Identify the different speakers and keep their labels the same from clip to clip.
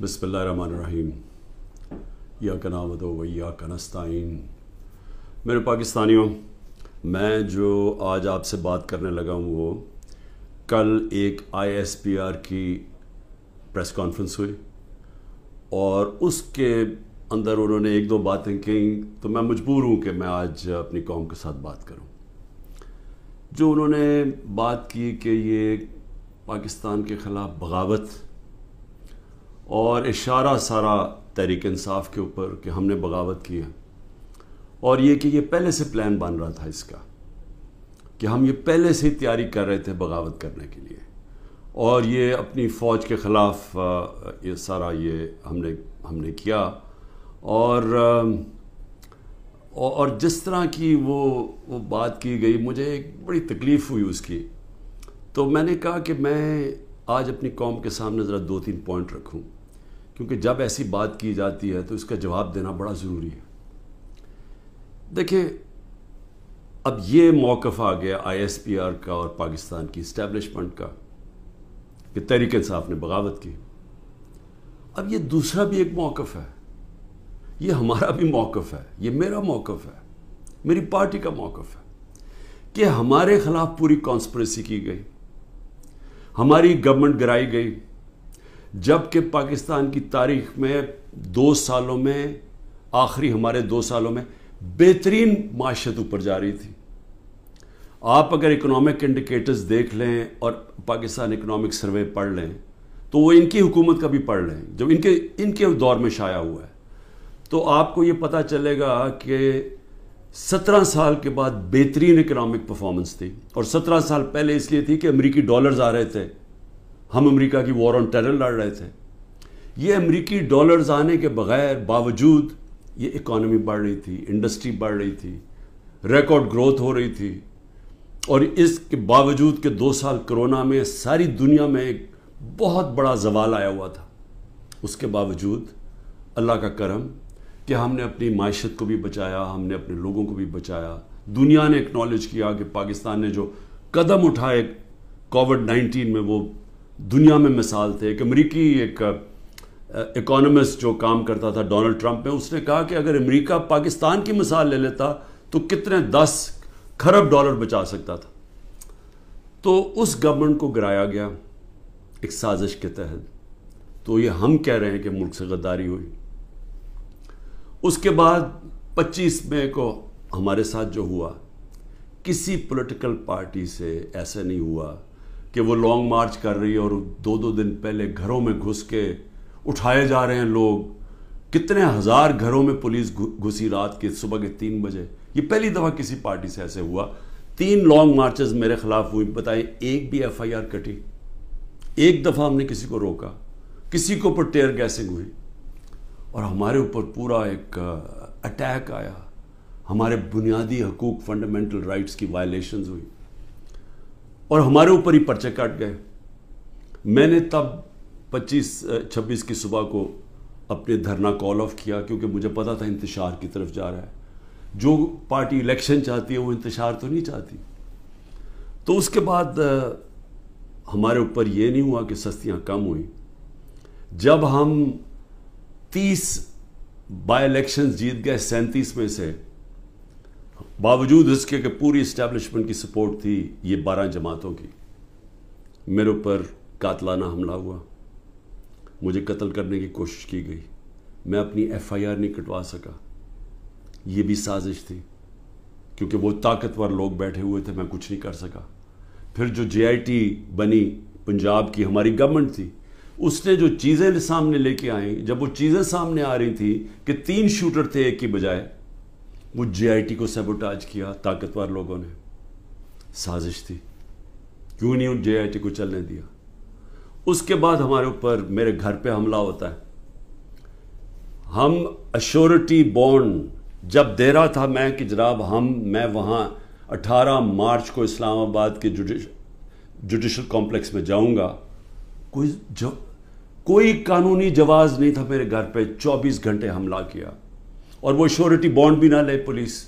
Speaker 1: بسم اللہ الرحمن الرحیم ایاک نعبد و ایاک نستعین۔ میرے پاکستانیوں، میں جو آج آپ سے بات کرنے لگا ہوں وہ کل ایک ISPR کی پریس کانفرنس ہوئی اور اس کے اندر انہوں نے ایک دو باتیں کہیں تو میں مجبور ہوں کہ میں آج اپنی قوم کے ساتھ بات کروں۔ جو انہوں نے بات کی کہ یہ پاکستان کے خلاف بغاوت اور اشارہ سارا تحریک انصاف کے اوپر کہ ہم نے بغاوت کی ہے، اور یہ کہ یہ پہلے سے پلان بن رہا تھا اس کا کہ ہم یہ پہلے سے ہی تیاری کر رہے تھے بغاوت کرنے کے لیے، اور یہ اپنی فوج کے خلاف یہ سارا یہ ہم نے کیا، اور جس طرح کی وہ بات کی گئی مجھے ایک بڑی تکلیف ہوئی اس کی۔ تو میں نے کہا کہ میں آج اپنی قوم کے سامنے ذرا 2-3 پوائنٹ رکھوں، کیونکہ جب ایسی بات کی جاتی ہے تو اس کا جواب دینا بڑا ضروری ہے۔ دیکھیں، اب یہ موقف آ گیا ISPR کا اور پاکستان کی اسٹیبلشمنٹ کا کہ تحریک انصاف نے بغاوت کی۔ اب یہ دوسرا بھی ایک موقف ہے، یہ ہمارا بھی موقف ہے، یہ میرا موقف ہے، میری پارٹی کا موقف ہے کہ ہمارے خلاف پوری کانسپریسی کی گئی، ہماری گورنمنٹ گرائی گئی، جبکہ پاکستان کی تاریخ میں 2 سالوں میں آخری ہمارے 2 سالوں میں بہترین معیشت اوپر جا رہی تھی۔ آپ اگر اکنامک انڈیکیٹرز دیکھ لیں اور پاکستان اکنامک سروے پڑھ لیں تو وہ ان کی حکومت کا بھی پڑھ لیں جو ان کے دور میں شائع ہوا ہے، تو آپ کو یہ پتہ چلے گا کہ 17 سال کے بعد بہترین اکنامک پرفارمنس تھی، اور 17 سال پہلے اس لیے تھی کہ امریکی ڈالرز آ رہے تھے، ہم امریکہ کی وار آن ٹیرر لڑ رہے تھے۔ یہ امریکی ڈالرز آنے کے باوجود یہ اکانومی بڑھ رہی تھی، انڈسٹری بڑھ رہی تھی، ریکارڈ گروتھ ہو رہی تھی، اور اس کے باوجود کہ 2 سال کرونا میں ساری دنیا میں ایک بہت بڑا زوال آیا ہوا تھا، اس کے باوجود اللہ کا کرم کہ ہم نے اپنی معیشت کو بھی بچایا، ہم نے اپنے لوگوں کو بھی بچایا۔ دنیا نے اکنالج کیا کہ پاکستان نے جو قدم اٹھائے کووڈ-19 میں وہ دنیا میں مثال تھے۔ ایک امریکی ایک اکانومسٹ جو کام کرتا تھا ڈونلڈ ٹرمپ میں، اس نے کہا کہ اگر امریکہ پاکستان کی مثال لے لیتا تو کتنے 10 کھرب ڈالر بچا سکتا تھا۔ تو اس گورنمنٹ کو گرایا گیا ایک سازش کے تحت، تو یہ ہم کہہ رہے ہیں کہ ملک سے غداری ہوئی۔ اس کے بعد 25 مئی کو ہمارے ساتھ جو ہوا، کسی پولیٹیکل پارٹی سے ایسا نہیں ہوا کہ وہ لانگ مارچ کر رہی ہے اور 2 دن پہلے گھروں میں گھس کے اٹھائے جا رہے ہیں لوگ، کتنے ہزار گھروں میں پولیس گھسی رات کے صبح کے 3 بجے۔ یہ پہلی دفعہ کسی پارٹی سے ایسے ہوا۔ 3 لانگ مارچز میرے خلاف ہوئی، بتائیں ایک بھی FIR کٹی؟ ایک دفعہ ہم نے کسی کو روکا؟ کسی کو اوپر ٹیئر گیسنگ ہوئی؟ اور ہمارے اوپر پورا ایک اٹیک آیا، ہمارے بنیادی حقوق فنڈامنٹل رائٹس کی وائلیشنز ہوئی، اور ہمارے اوپر ہی پرچے کٹ گئے۔ میں نے تب 26 کی صبح کو اپنے دھرنا کال آف کیا، کیونکہ مجھے پتا تھا انتشار کی طرف جا رہا ہے۔ جو پارٹی الیکشن چاہتی ہے وہ انتشار تو نہیں چاہتی۔ تو اس کے بعد ہمارے اوپر یہ نہیں ہوا کہ سستیاں کم ہوئیں۔ جب ہم 30 بائی الیکشنز جیت گئے 37 میں سے، باوجود اس کے کہ پوری اسٹیبلشمنٹ کی سپورٹ تھی یہ 12 جماعتوں کی، میرے اوپر قاتلانہ حملہ ہوا، مجھے قتل کرنے کی کوشش کی گئی، میں اپنی FIR نہیں کٹوا سکا۔ یہ بھی سازش تھی، کیونکہ وہ طاقتور لوگ بیٹھے ہوئے تھے، میں کچھ نہیں کر سکا۔ پھر جو JIT بنی پنجاب کی ہماری گورنمنٹ تھی، اس نے جو چیزیں سامنے لے کے آئیں، جب وہ چیزیں سامنے آ رہی تھی کہ 3 شوٹر تھے ایک کی بجائے، وہ JIT کو سیبوٹاج کیا طاقتور لوگوں نے۔ سازش تھی، کیوں نہیں ان JIT کو چلنے دیا۔ اس کے بعد ہمارے اوپر میرے گھر پہ حملہ ہوتا ہے۔ ہم ایشورٹی بانڈ جب دے رہا تھا میں کہ جناب میں وہاں 18 مارچ کو اسلام آباد کے جوڈیشل کمپلیکس میں جاؤں گا، کوئی قانونی جواز نہیں تھا میرے گھر پہ، 24 گھنٹے حملہ کیا، اور وہ ایشورٹی بانڈ بھی نہ لے پولیس،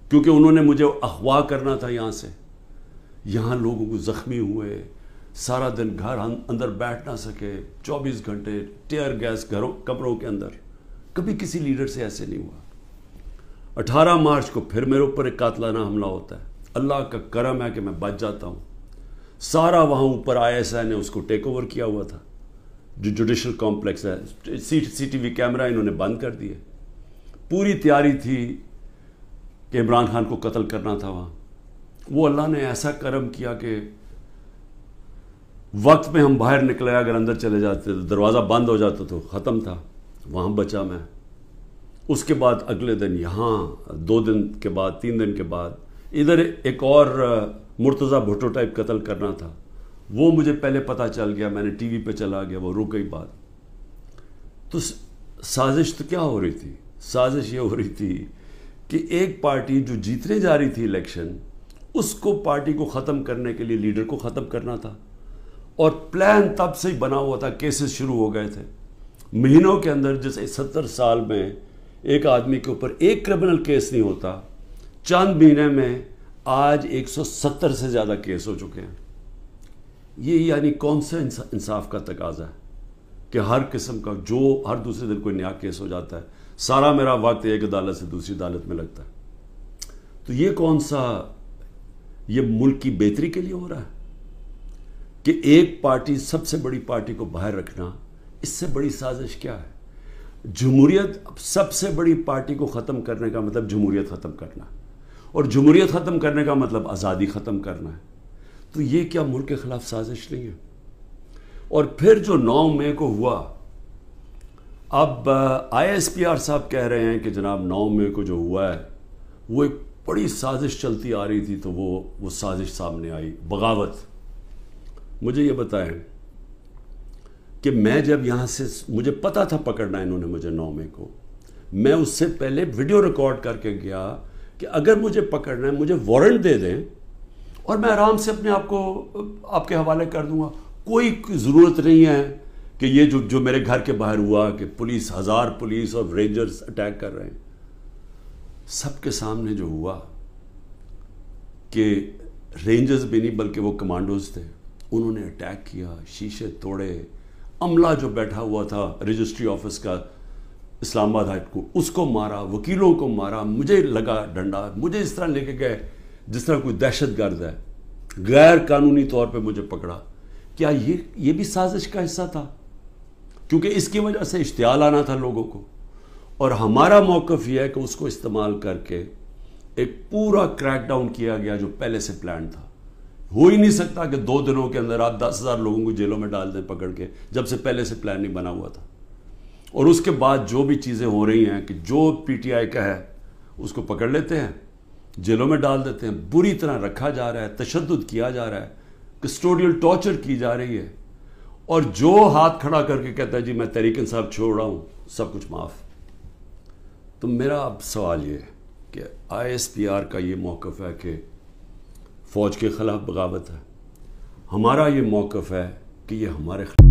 Speaker 1: کیونکہ انہوں نے مجھے اغوا کرنا تھا یہاں سے۔ یہاں لوگوں کو زخمی ہوئے، سارا دن گھر اندر بیٹھ نہ سکے، 24 گھنٹے ٹیئر گیس گھروں کمروں کے اندر. کبھی کسی لیڈر سے ایسے نہیں ہوا. 18 مارچ کو پھر میرے اوپر ایک قاتلانہ حملہ ہوتا ہے. اللہ کا کرم ہے کہ میں بچ جاتا ہوں. سارا وہاں اوپر ISI نے اس کو ٹیک اوور کیا ہوا تھا، جو جوڈیشل کمپلیکس ہے. CCTV کیمرہ انہوں نے بند کر دیے. پوری تیاری تھی کہ عمران خان کو قتل کرنا تھا وہاں. وہ اللہ نے ایسا کرم کیا کہ وقت میں ہم باہر نکلے، اگر اندر چلے جاتے تو دروازہ بند ہو جاتا تو ختم تھا. وہاں بچا میں. اس کے بعد اگلے دن یہاں 2 دن کے بعد 3 دن کے بعد ادھر ایک اور مرتضیٰ بھٹو ٹائپ قتل کرنا تھا. وہ مجھے پہلے پتہ چل گیا، میں نے ٹی وی پہ چلا گیا، وہ رک گئی بات. تو سازش تو کیا ہو رہی تھی؟ سازش یہ ہو رہی تھی کہ ایک پارٹی جو جیتنے جا رہی تھی الیکشن، اس کو پارٹی کو ختم کرنے کے لیے لیڈر کو ختم کرنا تھا. اور پلان تب سے ہی بنا ہوا تھا. کیسز شروع ہو گئے تھے مہینوں کے اندر. جیسے 70 سال میں ایک آدمی کے اوپر ایک کرمنل کیس نہیں ہوتا، چند مہینے میں آج 170 سے زیادہ کیس ہو چکے ہیں. یہ یعنی کون سا انصاف کا تقاضا ہے کہ ہر قسم کا جو ہر دوسرے دن کوئی نیا کیس ہو جاتا ہے. سارا میرا وقت ایک عدالت سے دوسری عدالت میں لگتا ہے. تو یہ کون سا، یہ ملک کی بہتری کے لیے ہو رہا ہے کہ ایک پارٹی، سب سے بڑی پارٹی کو باہر رکھنا؟ اس سے بڑی سازش کیا ہے؟ جمہوریت، سب سے بڑی پارٹی کو ختم کرنے کا مطلب جمہوریت ختم کرنا، اور جمہوریت ختم کرنے کا مطلب آزادی ختم کرنا ہے. تو یہ کیا ملک کے خلاف سازش نہیں ہے؟ اور پھر جو 9 مئی کو ہوا، اب ISPR صاحب کہہ رہے ہیں کہ جناب 9 مئی کو جو ہوا ہے وہ ایک بڑی سازش چلتی آ رہی تھی، تو وہ سازش سامنے آئی، بغاوت. مجھے یہ بتائیں کہ میں جب یہاں سے، مجھے پتا تھا پکڑنا انہوں نے مجھے 9 مئی کو، میں اس سے پہلے ویڈیو ریکارڈ کر کے گیا کہ اگر مجھے پکڑنا ہے مجھے وارنٹ دے دیں اور میں آرام سے اپنے آپ کو آپ کے حوالے کر دوں گا. کوئی ضرورت نہیں ہے کہ یہ جو میرے گھر کے باہر ہوا کہ پولیس، 1000 پولیس اور رینجرز اٹیک کر رہے ہیں. سب کے سامنے جو ہوا کہ رینجرز بھی نہیں بلکہ وہ کمانڈوز تھے، انہوں نے اٹیک کیا، شیشے توڑے. عملہ جو بیٹھا ہوا تھا رجسٹری آفس کا اسلام آباد ہائٹ کو، اس کو مارا، وکیلوں کو مارا، مجھے لگا ڈنڈا، مجھے اس طرح لے کے گئے جس طرح کوئی دہشت گرد ہے. غیر قانونی طور پہ مجھے پکڑا. کیا یہ بھی سازش کا حصہ تھا؟ کیونکہ اس کی وجہ سے اشتعال آنا تھا لوگوں کو. اور ہمارا موقف یہ ہے کہ اس کو استعمال کر کے ایک پورا کریک ڈاؤن کیا گیا جو پہلے سے پلان تھا. ہو ہی نہیں سکتا کہ 2 دنوں کے اندر آپ 10,000 لوگوں کو جیلوں میں ڈال دیں پکڑ کے، جب سے پہلے سے پلان نہیں بنا ہوا تھا. اور اس کے بعد جو بھی چیزیں ہو رہی ہیں کہ جو PTI کا ہے اس کو پکڑ لیتے ہیں، جیلوں میں ڈال دیتے ہیں، بری طرح رکھا جا رہا ہے، تشدد کیا جا رہا ہے، کسٹوڈیل ٹارچر کی جا رہی ہے. اور جو ہاتھ کھڑا کر کے کہتا ہے جی میں تحریک انصاف چھوڑ رہا ہوں، سب کچھ معاف. تو میرا اب سوال یہ ہے کہ ISPR کا یہ موقف ہے کہ فوج کے خلاف بغاوت ہے. ہمارا یہ موقف ہے کہ یہ ہمارے خلاف